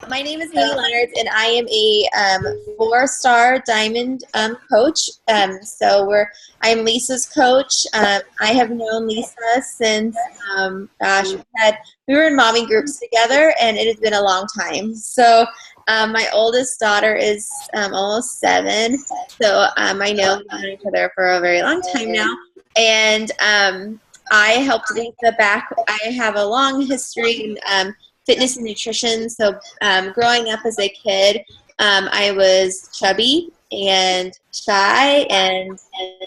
my name is Amy Leonard, and I am a four-star diamond coach. I'm Lisa's coach. I have known Lisa since, we were in mommy groups together, and it has been a long time. So my oldest daughter is almost 7, so I know we've known each other for a very long time now. And I helped Lisa back. I have a long history in fitness and nutrition. So growing up as a kid, I was chubby and shy, and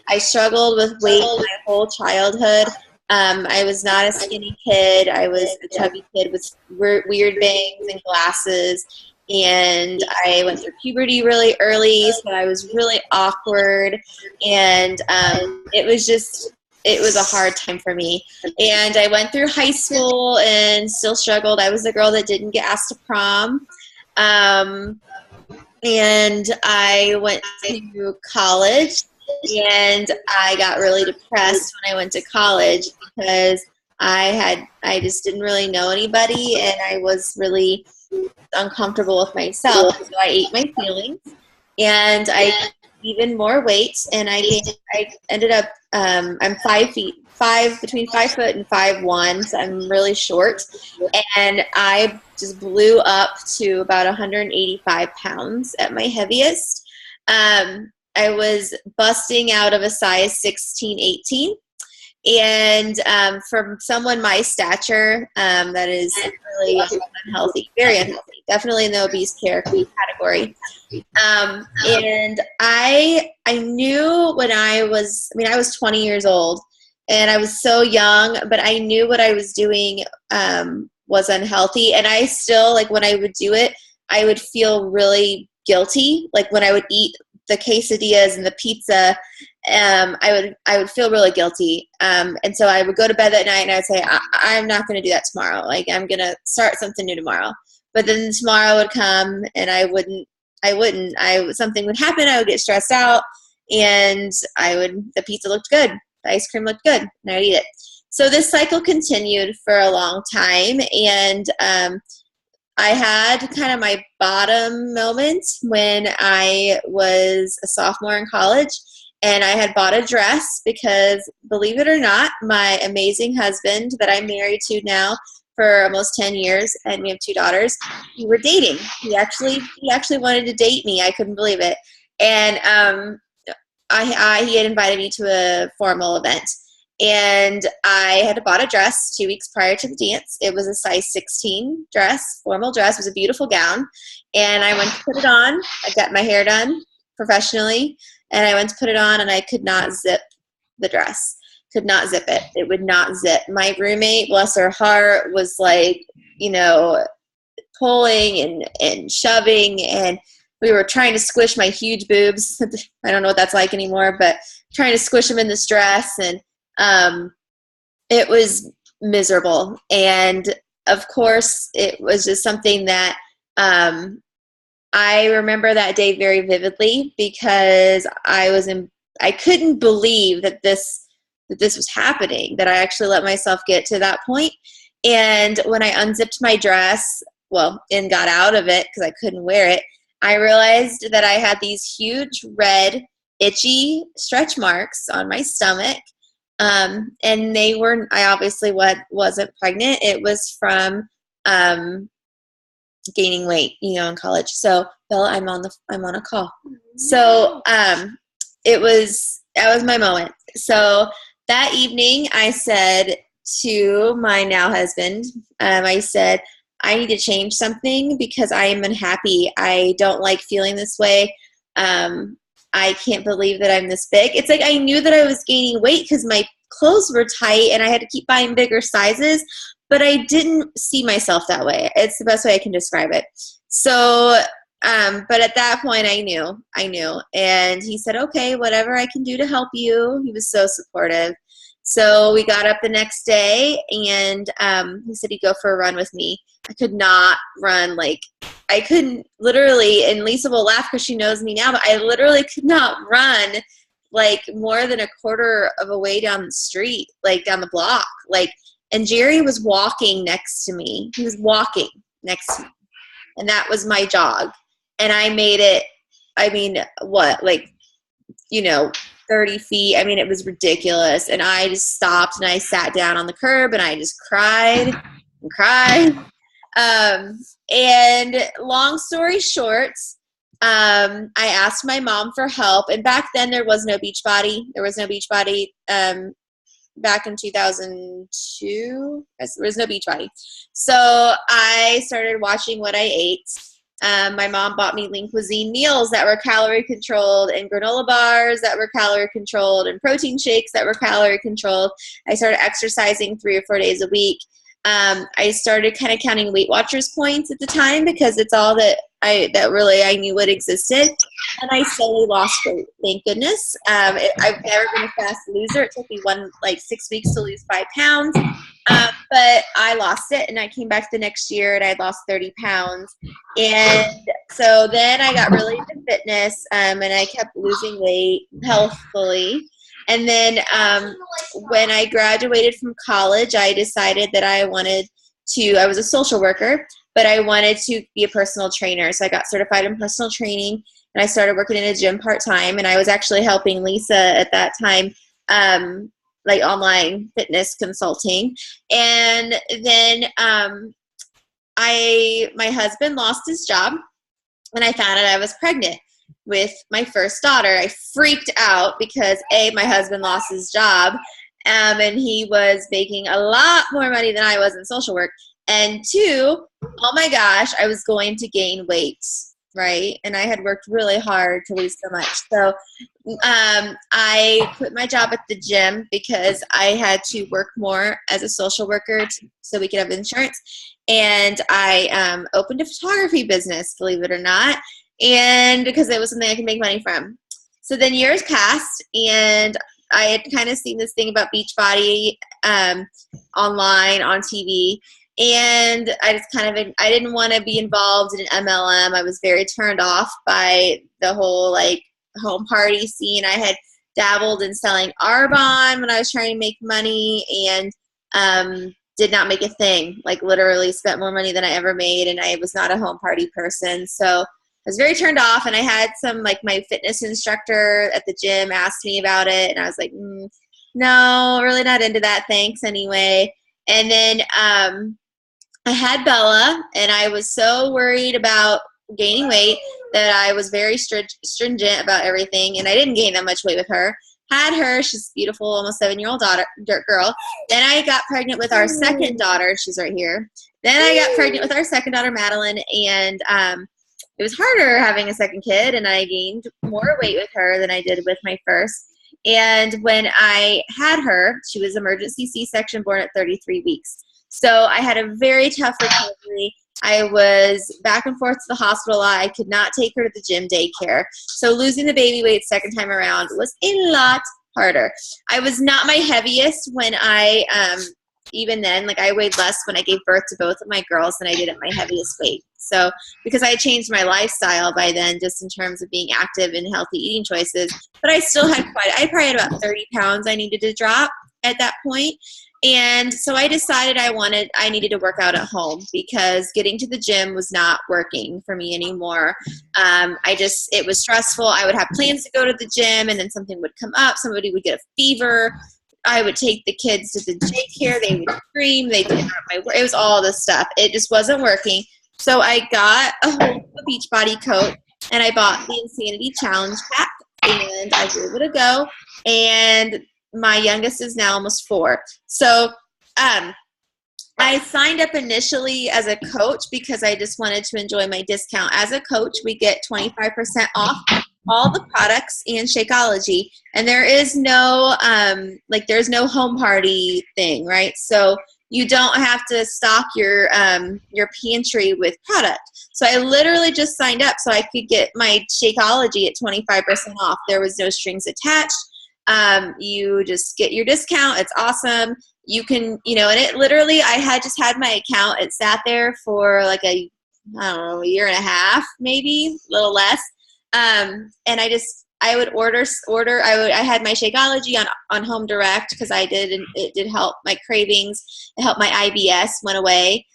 I struggled with weight my whole childhood. I was not a skinny kid. I was a chubby kid with weird bangs and glasses. And I went through puberty really early, so I was really awkward. And it was a hard time for me. And I went through high school and still struggled. I was the girl that didn't get asked to prom. And I went to college, and I got really depressed when I went to college because I just didn't really know anybody, and I was really uncomfortable with myself. So I ate my feelings, and I gained even more weight, and I ended up I'm 5'5", between 5 foot and 5'1", so I'm really short, and I just blew up to about 185 pounds at my heaviest. I was busting out of a size 16, 18. And from someone my stature, that is really unhealthy, very unhealthy, definitely in the obese care category. And I knew when I was 20 years old, and I was so young, but I knew what I was doing was unhealthy. And I still, like, when I would do it, I would feel really guilty. Like when I would eat the quesadillas and the pizza, I would feel really guilty. And so I would go to bed that night and I would say, I'm not going to do that tomorrow. Like, I'm going to start something new tomorrow. But then tomorrow would come and something would happen. I would get stressed out, and the pizza looked good. The ice cream looked good, and I'd eat it. So this cycle continued for a long time. And, I had kind of my bottom moment when I was a sophomore in college, and I had bought a dress because, believe it or not, my amazing husband that I'm married to now for almost 10 years, and we have 2 daughters, we were dating. He actually wanted to date me. I couldn't believe it. And he had invited me to a formal event. And I had bought a dress 2 weeks prior to the dance. It was a size 16 dress, formal dress. It was a beautiful gown. And I went to put it on. I got my hair done professionally. And I went to put it on, and I could not zip the dress. Could not zip it. It would not zip. My roommate, bless her heart, was like, pulling and shoving. And we were trying to squish my huge boobs. I don't know what that's like anymore, but trying to squish them in this dress. And it was miserable. And of course, it was just something that I remember that day very vividly, because I couldn't believe that this was happening, that I actually let myself get to that point. And when I unzipped my dress, and got out of it because I couldn't wear it, I realized that I had these huge red, itchy stretch marks on my stomach. And I obviously wasn't pregnant. It was from gaining weight, in college. So, Bella, I'm on a call. So that was my moment. So that evening I said to my now husband, I said, I need to change something because I am unhappy. I don't like feeling this way. I can't believe that I'm this big. It's like I knew that I was gaining weight because my clothes were tight and I had to keep buying bigger sizes, but I didn't see myself that way. It's the best way I can describe it. So, but at that point I knew. And he said, okay, whatever I can do to help you. He was so supportive. So we got up the next day, and he said he'd go for a run with me. I could not run. I couldn't literally, and Lisa will laugh because she knows me now, but I literally could not run more than a quarter of a way down the street, down the block. And Jerry was walking next to me. He was walking next to me. and that was my jog. And I made it, I mean, what, like, 30 feet. I mean, it was ridiculous. And I just stopped and I sat down on the curb and I just cried and cried. And long story short, I asked my mom for help. And back then there was no Beachbody. There was no Beachbody. Back in 2002, there was no Beachbody. So I started watching what I ate. My mom bought me Lean Cuisine meals that were calorie controlled, and granola bars that were calorie controlled, and protein shakes that were calorie controlled. I started exercising 3 or 4 days a week. I started kind of counting Weight Watchers points at the time because it's all that I knew what existed, and I slowly lost weight. Thank goodness. I've never been a fast loser. It took me 6 weeks to lose 5 pounds, but I lost it, and I came back the next year and I lost 30 pounds, and so then I got really into fitness, and I kept losing weight healthfully. And then when I graduated from college, I decided that I was a social worker, but I wanted to be a personal trainer. So I got certified in personal training, and I started working in a gym part-time. And I was actually helping Lisa at that time, like online fitness consulting. And then my husband lost his job, and I found out I was pregnant with my first daughter. I freaked out because my husband lost his job, and he was making a lot more money than I was in social work. And 2, oh my gosh, I was going to gain weight, right? And I had worked really hard to lose so much. So I quit my job at the gym because I had to work more as a social worker so we could have insurance. And I opened a photography business, believe it or not. And because it was something I could make money from. So then years passed, and I had kind of seen this thing about Beachbody online on TV, and I didn't want to be involved in an MLM. I was very turned off by the whole like home party scene. I had dabbled in selling Arbonne when I was trying to make money, and did not make a thing. Like literally spent more money than I ever made, and I was not a home party person. So I was very turned off, and I had my fitness instructor at the gym asked me about it, and I was like, no, really not into that, thanks anyway. And then I had Bella, and I was so worried about gaining weight that I was very stringent about everything, and I didn't gain that much weight with her. Had her, she's beautiful, almost 7-year-old girl. Then I got pregnant with our second daughter, she's right here. Then I got pregnant with our second daughter, Madeline, and it was harder having a second kid, and I gained more weight with her than I did with my first. And when I had her, she was emergency C-section, born at 33 weeks. So I had a very tough recovery. I was back and forth to the hospital a lot. I could not take her to the gym daycare. So losing the baby weight second time around was a lot harder. I was not my heaviest when even then, like I weighed less when I gave birth to both of my girls than I did at my heaviest weight. So because I had changed my lifestyle by then, just in terms of being active and healthy eating choices, but I still had I probably had about 30 pounds I needed to drop at that point. And so I decided I needed to work out at home because getting to the gym was not working for me anymore. It was stressful. I would have plans to go to the gym, and then something would come up. Somebody would get a fever. I would take the kids to the daycare. They would scream. They'd interrupt my work. It was all this stuff. It just wasn't working. So I got a hold of a Beachbody coach, and I bought the Insanity Challenge pack, and I gave it a go. And my youngest is now almost 4. So I signed up initially as a coach because I just wanted to enjoy my discount. As a coach, we get 25% off all the products and Shakeology. And there is no there's no home party thing, right? So you don't have to stock your pantry with product. So I literally just signed up so I could get my Shakeology at 25% off. There was no strings attached. You just get your discount. It's awesome. You can, and it literally, I had just had my account. It sat there for like a year and a half, maybe a little less. And I would order. I had my Shakeology on Home Direct because I did, and it did help my cravings. It helped my IBS went away.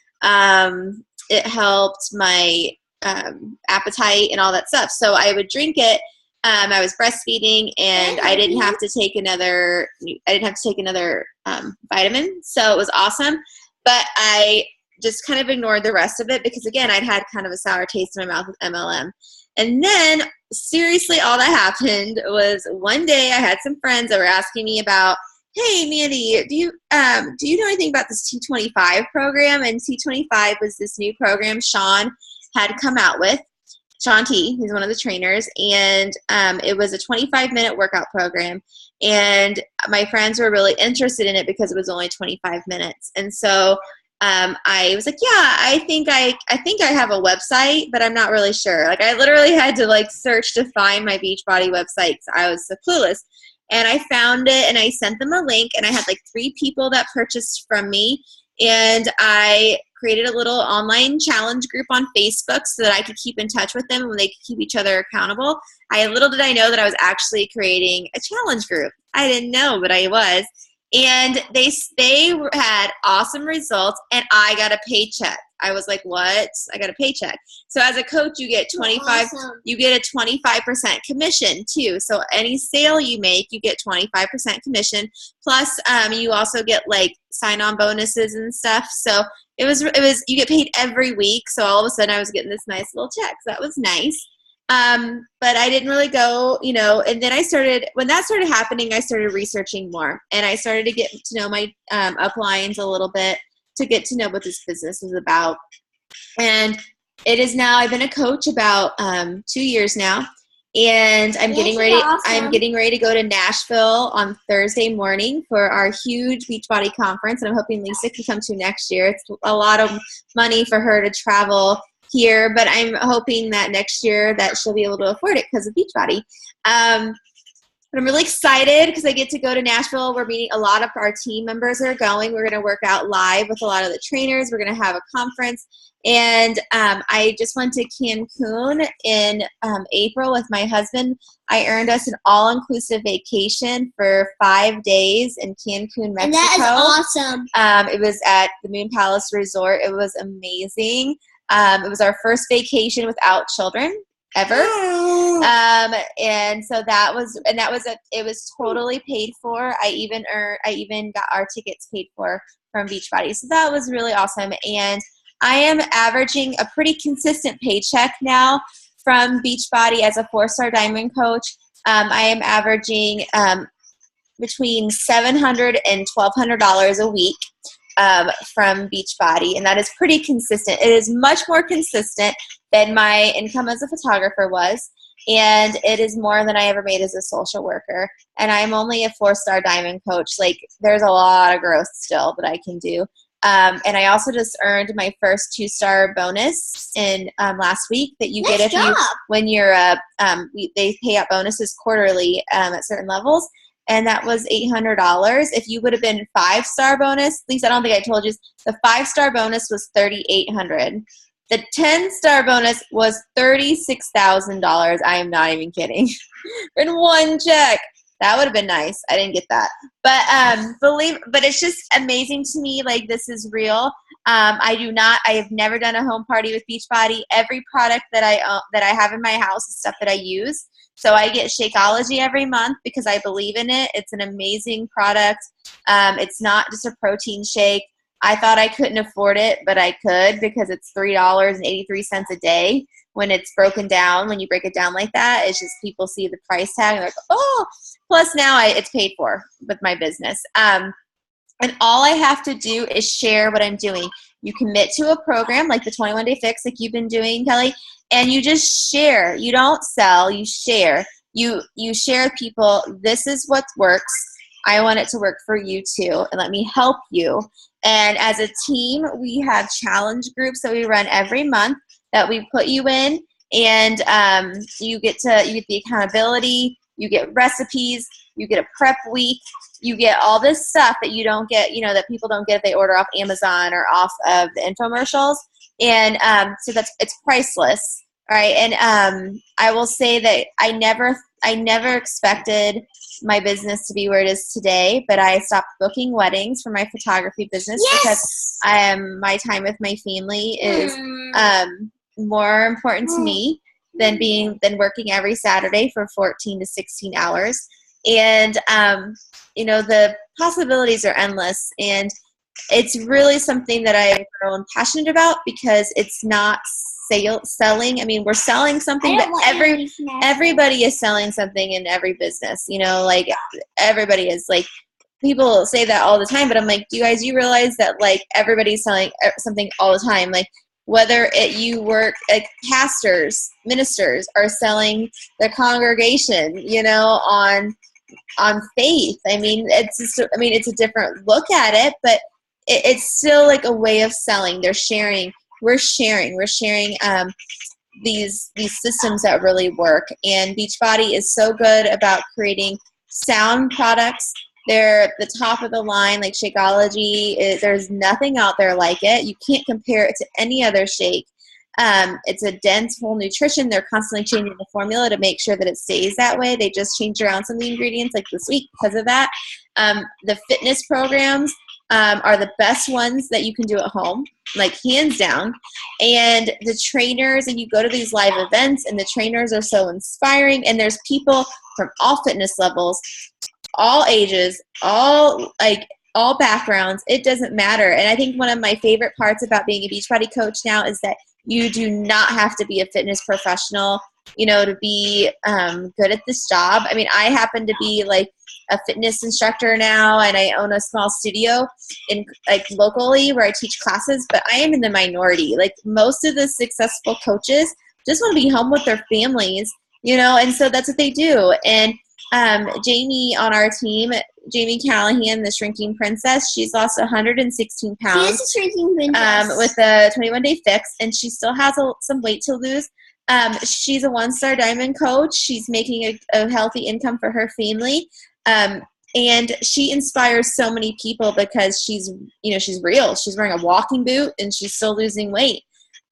it helped my appetite and all that stuff. So I would drink it. I was breastfeeding, and I didn't have to take another vitamin. So it was awesome. But I just kind of ignored the rest of it because, again, I'd had kind of a sour taste in my mouth with MLM. And then, seriously, all that happened was one day I had some friends that were asking me about, hey, Mandy, do you know anything about this T25 program? And T25 was this new program Sean had come out with. Sean T, he's one of the trainers, and it was a 25-minute workout program. And my friends were really interested in it because it was only 25 minutes. And so I was like, yeah, I think I have a website, but I'm not really sure. Like, I literally had to like search to find my Beachbody website because I was so clueless. And I found it, and I sent them a link, and I had like 3 people that purchased from me. And I created a little online challenge group on Facebook so that I could keep in touch with them and they could keep each other accountable. Little did I know that I was actually creating a challenge group. I didn't know, but I was. And they had awesome results, and I got a paycheck. I was like, what? I got a paycheck. So as a coach, you get 25. Awesome. You get a 25% commission too. So any sale you make, you get 25% commission. Plus, you also get like sign-on bonuses and stuff. So it was you get paid every week. So all of a sudden, I was getting this nice little check. So that was nice. But I didn't really go, and then when that started happening, I started researching more, and I started to get to know my uplines a little bit, to get to know what this business is about. And it is now, I've been a coach about 2 years now, and I'm getting ready. Awesome. I'm getting ready to go to Nashville on Thursday morning for our huge Beachbody conference, and I'm hoping Lisa can come to next year. It's a lot of money for her to travel here, but I'm hoping that next year that she'll be able to afford it because of Beachbody. But I'm really excited because I get to go to Nashville. We're meeting a lot of our team members are going. We're going to work out live with a lot of the trainers. We're going to have a conference. And I just went to Cancun in April with my husband. I earned us an all-inclusive vacation for 5 days in Cancun, Mexico. And that is awesome. It was at the Moon Palace Resort. It was amazing. It was our first vacation without children ever. And so it was totally paid for. I even got our tickets paid for from Beachbody. So that was really awesome. And I am averaging a pretty consistent paycheck now from Beachbody as a 4-star diamond coach. I am averaging between $700 and $1,200 a week from Beachbody, and that is pretty consistent. It is much more consistent than my income as a photographer was, and it is more than I ever made as a social worker. And I'm only a 4-star diamond coach. Like, there's a lot of growth still that I can do. And I also just earned my first 2-star bonus in last week that you get when you're they pay out bonuses quarterly at certain levels. And that was $800. If you would have been 5-star bonus, Lisa, I don't think I told you, the 5-star bonus was $3,800. The 10-star bonus was $36,000. I am not even kidding. In one check. That would have been nice. I didn't get that. But it's just amazing to me. Like, this is real. I have never done a home party with Beachbody. Every product that I have in my house is stuff that I use. So I get Shakeology every month because I believe in it. It's an amazing product. It's not just a protein shake. I thought I couldn't afford it, but I could because it's $3.83 a day. When it's broken down, when you break it down like that, it's just people see the price tag and they're like, oh. Plus now it's paid for with my business. And all I have to do is share what I'm doing. You commit to a program like the 21-Day Fix, like you've been doing, Kelly, and you just share. You don't sell, you share. You share with people, this is what works. I want it to work for you too, and let me help you. And as a team, we have challenge groups that we run every month that we put you in, and you get the accountability, you get recipes, you get a prep week, you get all this stuff that you don't get, that people don't get if they order off Amazon or off of the infomercials. And so it's priceless. All right. And I will say that I I never expected my business to be where it is today, but I stopped booking weddings for my photography business because my time with my family is more important to me than working every Saturday for 14 to 16 hours. And the possibilities are endless, and it's really something that I'm passionate about because it's not selling. I mean, we're selling something, but everybody is selling something in every business, like everybody is. Like, people say that all the time, but I'm like, do you realize that like everybody's selling something all the time? Like, whether you work, like pastors, ministers are selling their congregation, on faith. I mean, it's a different look at it, but it's still like a way of selling. They're sharing. We're sharing these systems that really work. And Beachbody is so good about creating sound products. They're the top of the line, like Shakeology. There's nothing out there like it. You can't compare it to any other shake. It's a dense, whole nutrition. They're constantly changing the formula to make sure that it stays that way. They just changed around some of the ingredients like this week because of that. The fitness programs are the best ones that you can do at home, like hands down. And the trainers, and you go to these live events, and the trainers are so inspiring. And there's people from all fitness levels, all ages, all backgrounds. It doesn't matter. And I think one of my favorite parts about being a Beachbody coach now is that you do not have to be a fitness professional, to be good at this job. I mean, I happen to be like a fitness instructor now, and I own a small studio locally where I teach classes, but I am in the minority. Like, most of the successful coaches just want to be home with their families, and so that's what they do. And Jamie on our team, Jamie Callahan, the Shrinking Princess, she's lost 116 pounds. She is a shrinking princess. With a 21-day fix, and she still has some weight to lose. She's a 1-star diamond coach. She's making a healthy income for her family. And she inspires so many people because she's real. She's wearing a walking boot and she's still losing weight.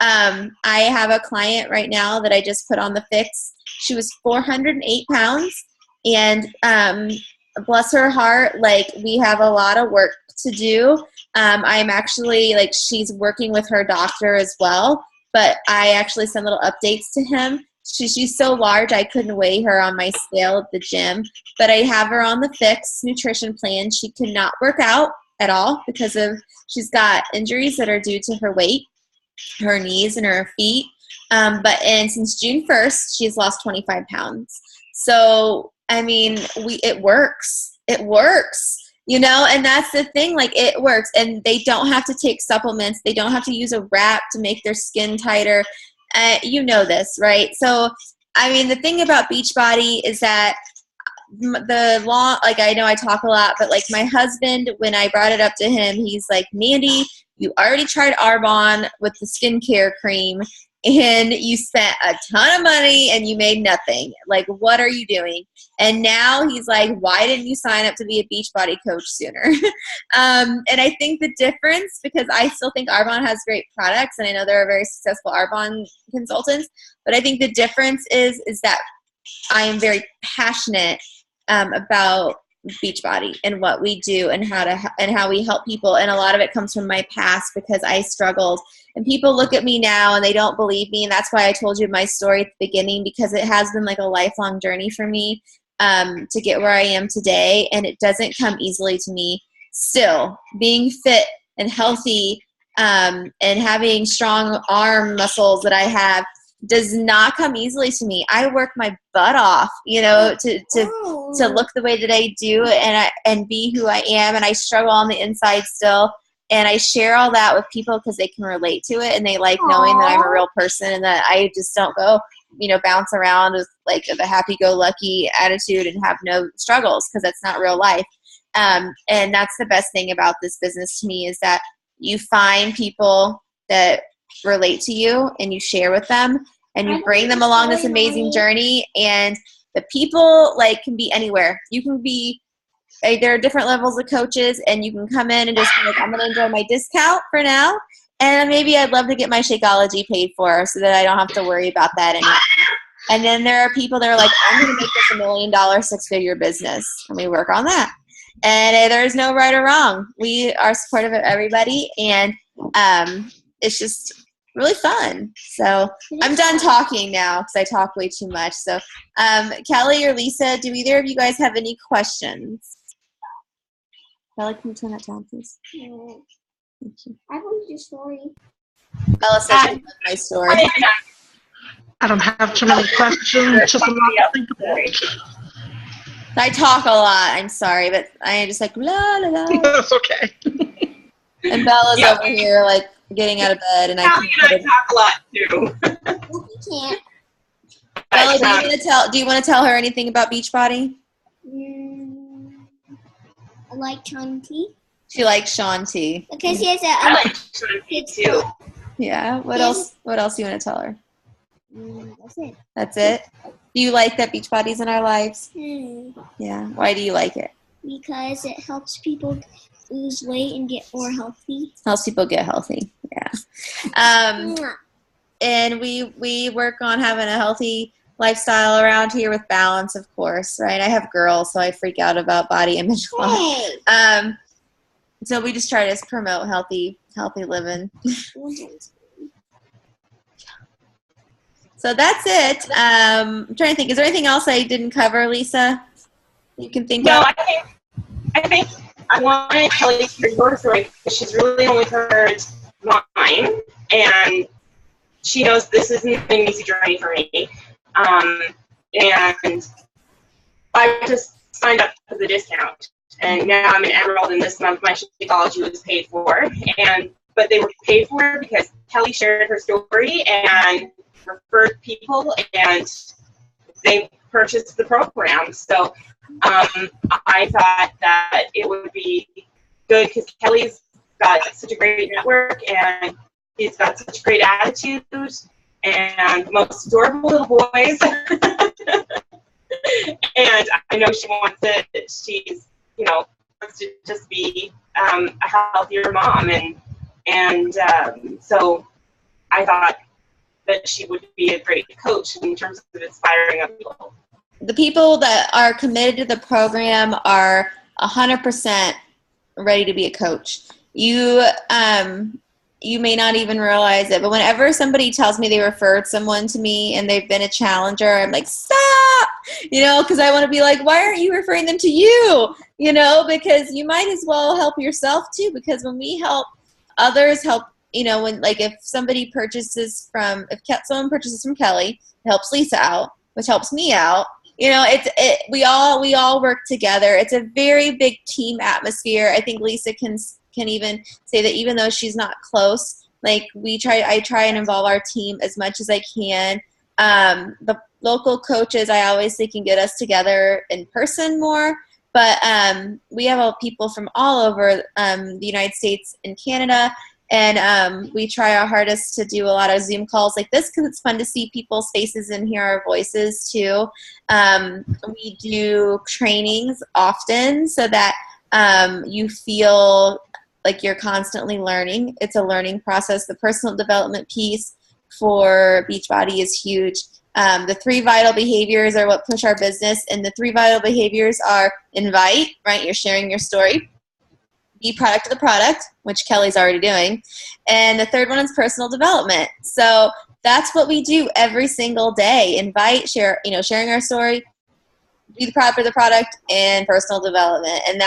I have a client right now that I just put on the fix. She was 408 pounds, and bless her heart, like, we have a lot of work to do. I'm actually, she's working with her doctor as well, but I actually send little updates to him. She's so large I couldn't weigh her on my scale at the gym, but I have her on the fix nutrition plan. She cannot work out at all because she's got injuries that are due to her weight, her knees and her feet. And since June 1st, she's lost 25 pounds. So, I mean, it works. It works, and that's the thing. Like, it works, and they don't have to take supplements. They don't have to use a wrap to make their skin tighter. This, right? So, I mean, the thing about Beachbody is that I know I talk a lot, but like my husband, when I brought it up to him, he's like, Mandy, you already tried Arbonne with the skincare cream, and you spent a ton of money and you made nothing. Like, what are you doing? And now he's like, why didn't you sign up to be a Beachbody coach sooner? And I think the difference, because I still think Arbonne has great products, and I know there are very successful Arbonne consultants, but I think the difference is that I am very passionate about Beachbody and what we do and how we help people. And a lot of it comes from my past because I struggled, and people look at me now and they don't believe me. And that's why I told you my story at the beginning, because it has been like a lifelong journey for me to get where I am today. And it doesn't come easily to me. Still, being fit and healthy and having strong arm muscles that I have does not come easily to me. I work my butt off, to look the way that I do and be who I am. And I struggle on the inside still. And I share all that with people because they can relate to it, and they like knowing that I'm a real person and that I just don't go, bounce around with like the happy-go-lucky attitude and have no struggles, because that's not real life. And that's the best thing about this business to me, is that you find people that relate to you and you share with them and you bring them along this amazing journey. And the people can be anywhere. You can be, there are different levels of coaches, and you can come in and just be like, I'm going to enjoy my discount for now. And maybe I'd love to get my Shakeology paid for so that I don't have to worry about that anymore. And then there are people that are like, I'm going to make this $1 million 6-figure business. And we work on that. And there's no right or wrong. We are supportive of everybody. And it's just really fun. So I'm done talking now because I talk way too much. So Kelly or Lisa, do either of you guys have any questions? Kelly, can you turn that down, please? Thank you. I want your story. Bella says she loves my story. I don't have too many questions, just a lot to think about. I talk a lot. I'm sorry, but I am just like, la, la, la. That's okay. And Bella's over here, like, getting out of bed. And Callie and I talk a lot, too. You can't. Bella, do you want to tell her anything about Beachbody? I like Sean T. She likes Sean T. Because he has I a like Sean T, too. Yeah. What else? What else do you want to tell her? That's it. That's it. Do you like that Beachbody's in our lives? Hmm. Yeah. Why do you like it? Because it helps people lose weight and get more healthy. Helps people get healthy. Yeah. Mwah. And we work on having a healthy lifestyle around here with balance, of course, right? I have girls, so I freak out about body image a lot. Hey. So we just try to promote healthy living. So that's it. I'm trying to think. Is there anything else I didn't cover, Lisa? You can think No, of? I think I wanted Kelly to hear your story because she's really only heard mine, and she knows this isn't an easy journey for me. And I just signed up for the discount, and now I'm enrolled in this month. My Shakeology was paid for, but they were paid for because Kelly shared her story and referred people, and they purchased the program. So I thought that it would be good because Kelly's got such a great network, and he's got such great attitude and most adorable little boys. And I know she wants it. She's, wants to just be a healthier mom, and so I thought that she would be a great coach in terms of inspiring other people. The people that are committed to the program are 100% ready to be a coach. You may not even realize it, but whenever somebody tells me they referred someone to me and they've been a challenger, I'm like, stop, because I want to be like, why aren't you referring them to you? Because you might as well help yourself too, because when we help others help, if somebody purchases if someone purchases from Kelly, it helps Lisa out, which helps me out. We all work together. It's a very big team atmosphere. I think Lisa can even say that even though she's not close, I try and involve our team as much as I can. The local coaches, I always think, can get us together in person more. But we have people from all over the United States and Canada. And we try our hardest to do a lot of Zoom calls like this because it's fun to see people's faces and hear our voices too. We do trainings often so that you feel like you're constantly learning. It's a learning process. The personal development piece for Beachbody is huge. The 3 vital behaviors are what push our business, and the 3 vital behaviors are invite, right? You're sharing your story. Be product of the product, which Kelly's already doing. And the third one is personal development. So that's what we do every single day. Invite, share, sharing our story, be the product of the product, and personal development. And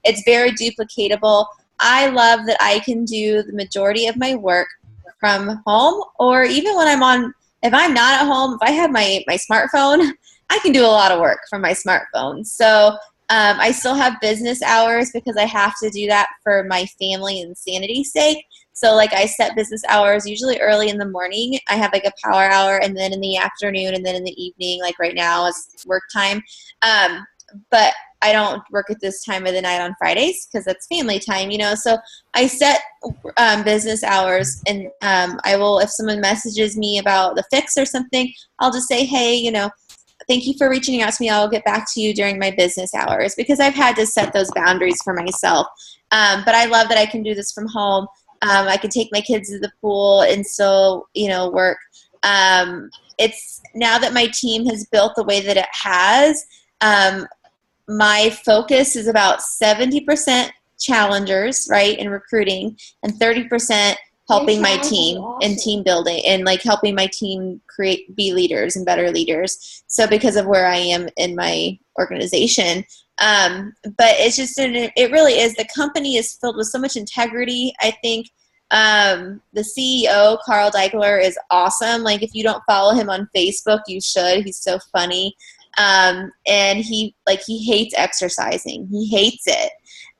it's very duplicatable. I love that I can do the majority of my work from home, or even when if I'm not at home, if I have my smartphone, I can do a lot of work from my smartphone. So I still have business hours because I have to do that for my family and sanity's sake. So I set business hours usually early in the morning. I have a power hour, and then in the afternoon, and then in the evening, right now is work time. But I don't work at this time of the night on Fridays because that's family time, So I set business hours, and I will, if someone messages me about the fix or something, I'll just say, hey, thank you for reaching out to me. I'll get back to you during my business hours, because I've had to set those boundaries for myself. But I love that I can do this from home. I can take my kids to the pool and still, work. it's now that my team has built the way that it has, my focus is about 70% challengers, right, in recruiting, and 30% helping my team and team building, and like helping my team be leaders and better leaders. So because of where I am in my organization, but it's just, it really is, the company is filled with so much integrity. I think the CEO, Carl Deichler, is awesome. Like, if you don't follow him on Facebook, you should. He's so funny. And he hates exercising. He hates it.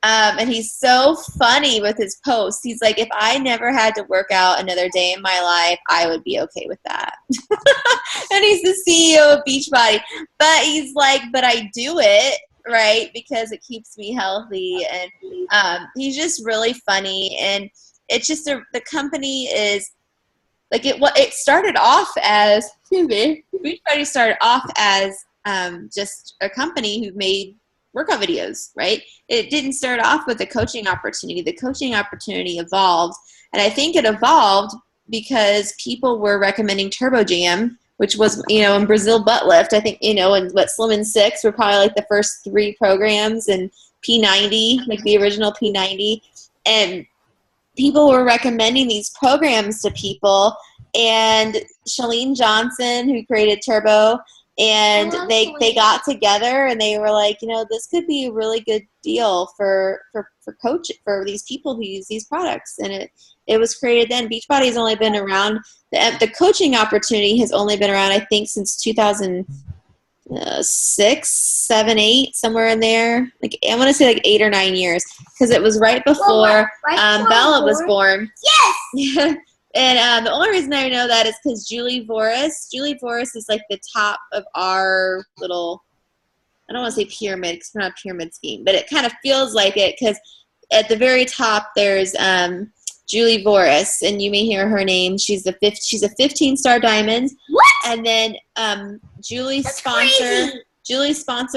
And he's so funny with his posts. He's like, if I never had to work out another day in my life, I would be okay with that. And he's the CEO of Beachbody. But he's like, but I do it, right, because it keeps me healthy. And he's just really funny. And it's just the company is like, it started off as, Beachbody started off as just a company who made workout videos, right? It didn't start off with a coaching opportunity. The coaching opportunity evolved, and I think it evolved because people were recommending Turbo Jam, which was, in Brazil butt lift. I think, and what, Slim and Six were probably like the first 3 programs, and P90, like the original P90, and people were recommending these programs to people, and Chalene Johnson, who created Turbo, and they got together and they were like, this could be a really good deal for these people who use these products. And it was created then. Beachbody has only been around, the coaching opportunity has only been around, I think, since 2006, 7, 8, somewhere in there. Like, I want to say like 8 or 9 years, because it was right before Bella was born. Yes! And the only reason I know that is because Julie Voris is like the top of our little, I don't want to say pyramid, because we're not a pyramid scheme, but it kind of feels like it, because at the very top there's Julie Voris, and you may hear her name. She's a 15-star diamond. What? And then Julie's sponsor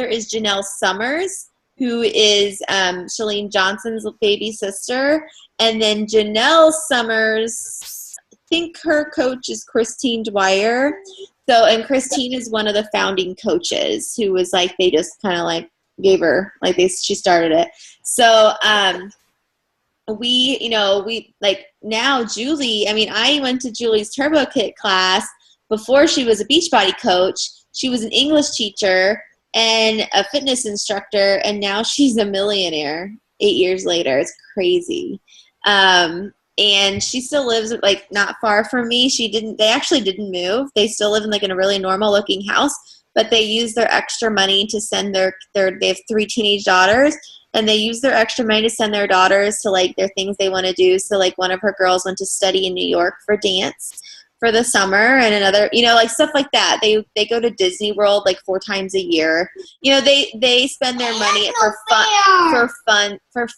is Janelle Summers, who is Chalene Johnson's baby sister. And then Janelle Summers, I think her coach is Christine Dwyer. So, and Christine is one of the founding coaches, who was like, they just kind of like gave her, like she started it. So, we like, now Julie, I went to Julie's Turbo Kit class before she was a Beachbody coach. She was an English teacher and a fitness instructor, and now she's a millionaire 8 years later. It's crazy. And she still lives like not far from me. They actually didn't move. They still live in like in a really normal looking house, but they use their extra money to send they have 3 teenage daughters, and they use their extra money to send their daughters to like their things they want to do. So like one of her girls went to study in New York for dance for the summer, and another, like stuff like that. They go to Disney World like 4 times a year. They spend their money for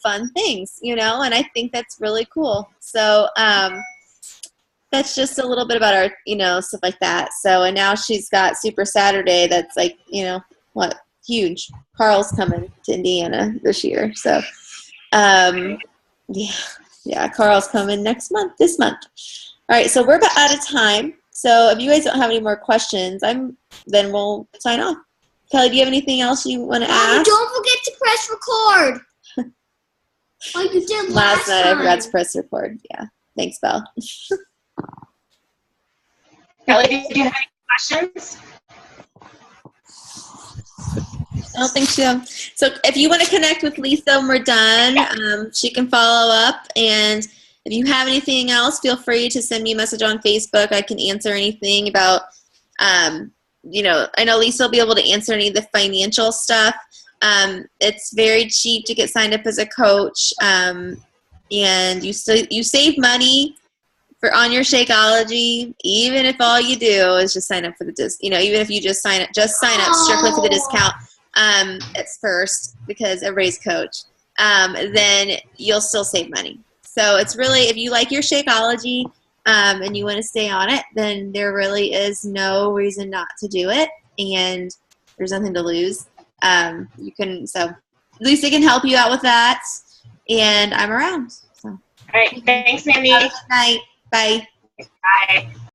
fun things, and I think that's really cool. So that's just a little bit about our, stuff like that. So, and now she's got Super Saturday. That's like, huge. Carl's coming to Indiana this year. So, yeah, Carl's coming this month. All right, so we're about out of time. So if you guys don't have any more questions, then we'll sign off. Kelly, do you have anything else you want to ask? Don't forget to press record. Like you did last night, time. I forgot to press record. Yeah. Thanks, Belle. Kelly, did you have any questions? I don't think so. So if you want to connect with Lisa when we're done, she can follow up. And if you have anything else, feel free to send me a message on Facebook. I can answer anything about, I know Lisa will be able to answer any of the financial stuff. It's very cheap to get signed up as a coach. And you save money on your Shakeology, even if all you do is just sign up for the even if you just sign up strictly for the discount at first, because everybody's coach, then you'll still save money. So it's really, if you like your Shakeology and you want to stay on it, then there really is no reason not to do it, and there's nothing to lose. So Lisa can help you out with that, and I'm around. So. All right, thanks, Mandy. Good night. Bye. Bye.